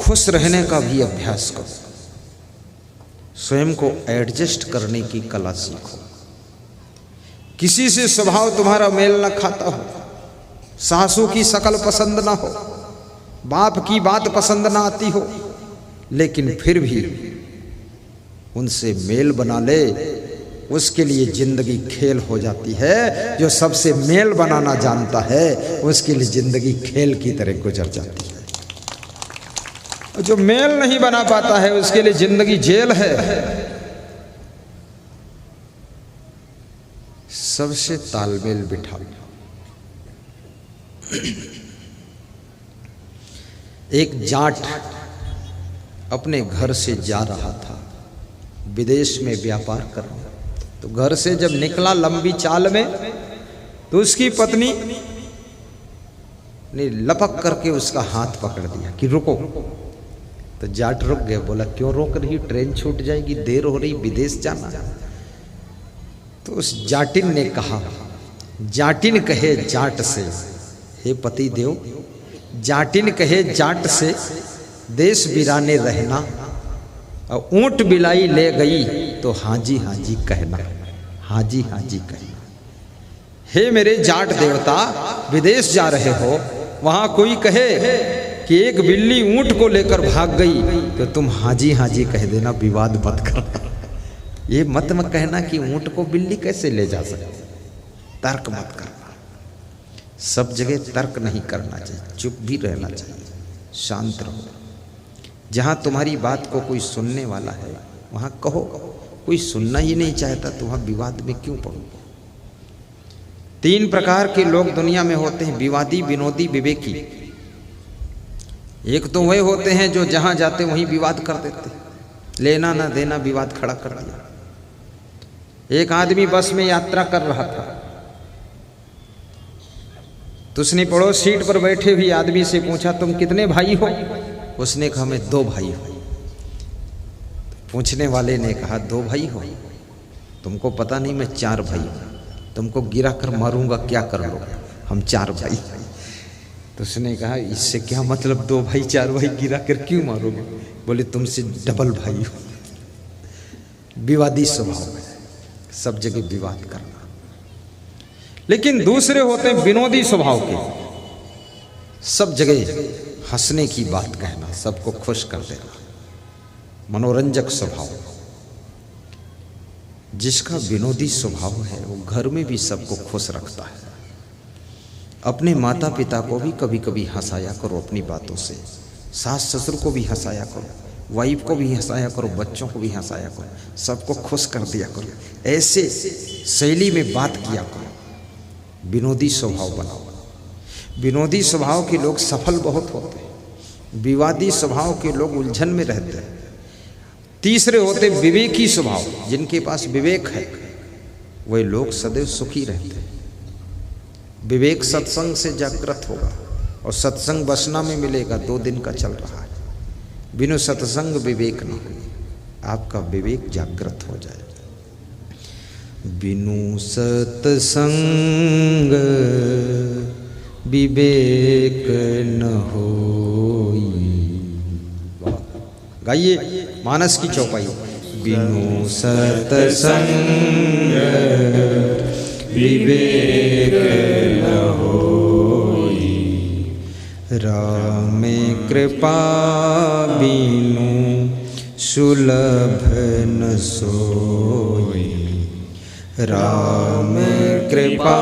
खुश रहने का भी अभ्यास करो, स्वयं को एडजस्ट करने की कला सीखो। किसी से स्वभाव तुम्हारा मेल न खाता हो, सासू की शकल पसंद ना हो, बाप की बात पसंद ना आती हो, लेकिन फिर भी उनसे मेल बना ले, उसके लिए जिंदगी खेल हो जाती है। जो सबसे मेल बनाना जानता है उसके लिए जिंदगी खेल की तरह गुजर जाती है। जो मेल नहीं बना पाता है उसके लिए जिंदगी जेल है। सबसे तालमेल बिठा। एक जाट अपने घर से जा रहा था विदेश में व्यापार करने। तो घर से जब निकला लंबी चाल में तो उसकी पत्नी ने लपक करके उसका हाथ पकड़ दिया कि रुको। तो जाट रुक गया, बोला क्यों रोक रही, ट्रेन छूट जाएगी, देर हो रही, विदेश जाना। तो उस जाटिन ने कहा, जाटिन कहे जाट से, हे पति देव, जाटिन कहे जाट से देश बिराने रहना, और ऊंट बिलाई ले गई तो हाजी हाजी कहना, हाजी हाजी कहना। हे मेरे जाट देवता, विदेश जा रहे हो, वहां कोई कहे कि एक बिल्ली ऊंट को लेकर भाग गई तो तुम हाजी हाजी कह देना, विवाद मत कर। ये मत कहना कि ऊंट को बिल्ली कैसे ले जा सकती, तर्क मत करना। सब जगह तर्क नहीं करना चाहिए, चुप भी रहना चाहिए, शांत रहो। जहाँ तुम्हारी बात को कोई सुनने वाला है वहाँ कहो, कोई सुनना ही नहीं चाहता तो वहाँ विवाद में क्यों पड़ो। 3 प्रकार के लोग दुनिया में होते हैं, विवादी, विनोदी, विवेकी। एक तो वह होते हैं जो जहाँ जाते वहीं विवाद कर देते, लेना ना देना विवाद खड़ा कर दिया। एक आदमी बस में यात्रा कर रहा था तो उसने पड़ोस सीट पर बैठे हुए आदमी से पूछा, तुम कितने भाई हो? उसने कहा मैं 2 भाई हूं। पूछने वाले ने कहा 2 भाई हो, तुमको पता नहीं मैं 4 भाई हूं, तुमको गिरा कर मारूंगा, क्या कर लो, हम 4 भाई। तो उसने कहा इससे क्या मतलब, 2 भाई 4 भाई गिरा कर क्यों मारोगे? बोले तुमसे डबल भाई हो। विवादी स्वभाव है, सब जगह विवाद करना। लेकिन दूसरे होते हैं विनोदी स्वभाव के, सब जगह हंसने की बात कहना, सबको खुश कर देना, मनोरंजक स्वभाव। जिसका विनोदी स्वभाव है वो घर में भी सबको खुश रखता है। अपने माता पिता को भी कभी कभी हंसाया करो अपनी बातों से, सास ससुर को भी हंसाया करो, वाइफ को भी हंसाया करो, बच्चों को भी हंसाया करो, सबको खुश कर दिया करो। ऐसे शैली में बात किया करो, विनोदी स्वभाव बनाओ। विनोदी स्वभाव के लोग सफल बहुत होते हैं, विवादी स्वभाव के लोग उलझन में रहते हैं। तीसरे होते विवेकी स्वभाव, जिनके पास विवेक है वह लोग सदैव सुखी रहते हैं। विवेक सत्संग से जागृत होगा, और सत्संग बसना में मिलेगा, 2 दिन का चल रहा है। बिनु सत्संग विवेक न हो, आपका विवेक जागृत हो जाए। बिनु सत्संग विवेक न होई। गाइए मानस की चौपाई। बिनु सत्संग विवेक न होई, राम कृपा बिनु सुलभ न सोई, राम कृपा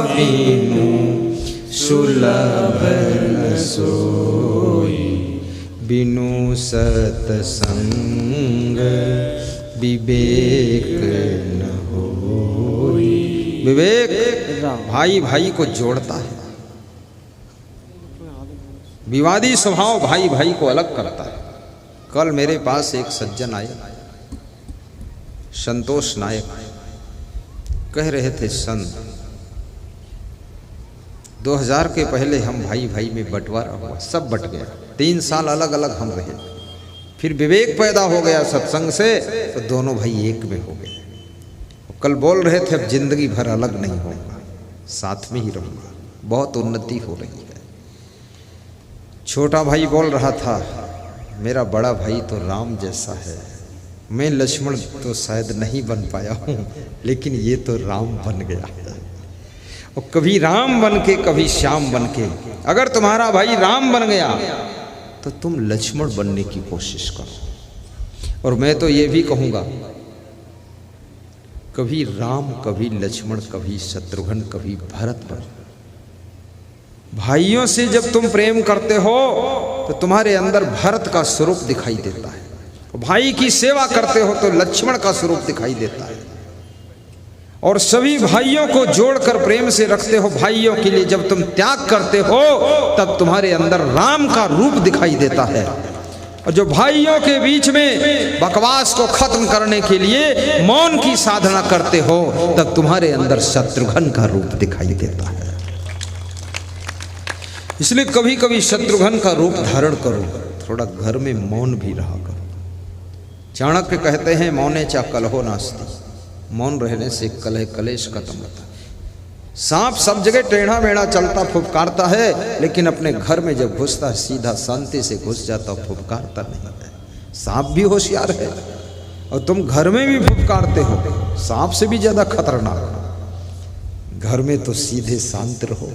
बिनु सुलभ न सोई, बिनु सत्संग विवेक न होई। विवेक भाई भाई को जोड़ता है, विवादी स्वभाव भाई भाई को अलग करता है। कल मेरे पास एक सज्जन आए, संतोष नायक, कह रहे थे संत 2000 के पहले हम भाई भाई में बंटवारा हुआ, सब बट गया, 3 साल अलग अलग हम रहे, फिर विवेक पैदा हो गया सत्संग से, तो दोनों भाई एक में हो गए। कल बोल रहे थे अब जिंदगी भर अलग नहीं होगा, साथ में ही रहूंगा, बहुत उन्नति हो रही है। छोटा भाई बोल रहा था मेरा बड़ा भाई तो राम जैसा है, मैं लक्ष्मण तो शायद नहीं बन पाया हूँ, लेकिन ये तो राम बन गया है। और कभी राम बन के कभी श्याम बन के, अगर तुम्हारा भाई राम बन गया तो तुम लक्ष्मण बनने की कोशिश करो। और मैं तो ये भी कहूँगा, कभी राम कभी लक्ष्मण कभी शत्रुघ्न कभी भरत बनो। भाइयों से जब तुम प्रेम करते हो तो तुम्हारे अंदर भरत का स्वरूप दिखाई देता है, भाई की सेवा करते हो तो लक्ष्मण का स्वरूप दिखाई देता है। और सभी भाइयों को जोड़कर प्रेम से रखते हो। भाइयों के लिए जब तुम त्याग करते हो तब तुम्हारे अंदर राम का रूप दिखाई देता है। और जो भाइयों के बीच में बकवास को खत्म करने के लिए मौन की साधना करते हो तब तुम्हारे अंदर शत्रुघ्न का रूप दिखाई देता है। इसलिए कभी कभी शत्रुघ्न का रूप धारण करो, थोड़ा घर में मौन भी रहा करो। चाणक्य कहते हैं मौने चा कलहो नास्ति, मौन रहने से कलह कलेश खत्म होता है। सांप सब जगह टेढ़ा मेढ़ा चलता फुफकारता है, लेकिन अपने घर में जब घुसता है सीधा शांति से घुस जाता, फुफकारता नहीं है। सांप भी होशियार है और तुम घर में भी फुफकारते हो, सांप से भी ज्यादा खतरनाक। घर में तो सीधे शांत रहो।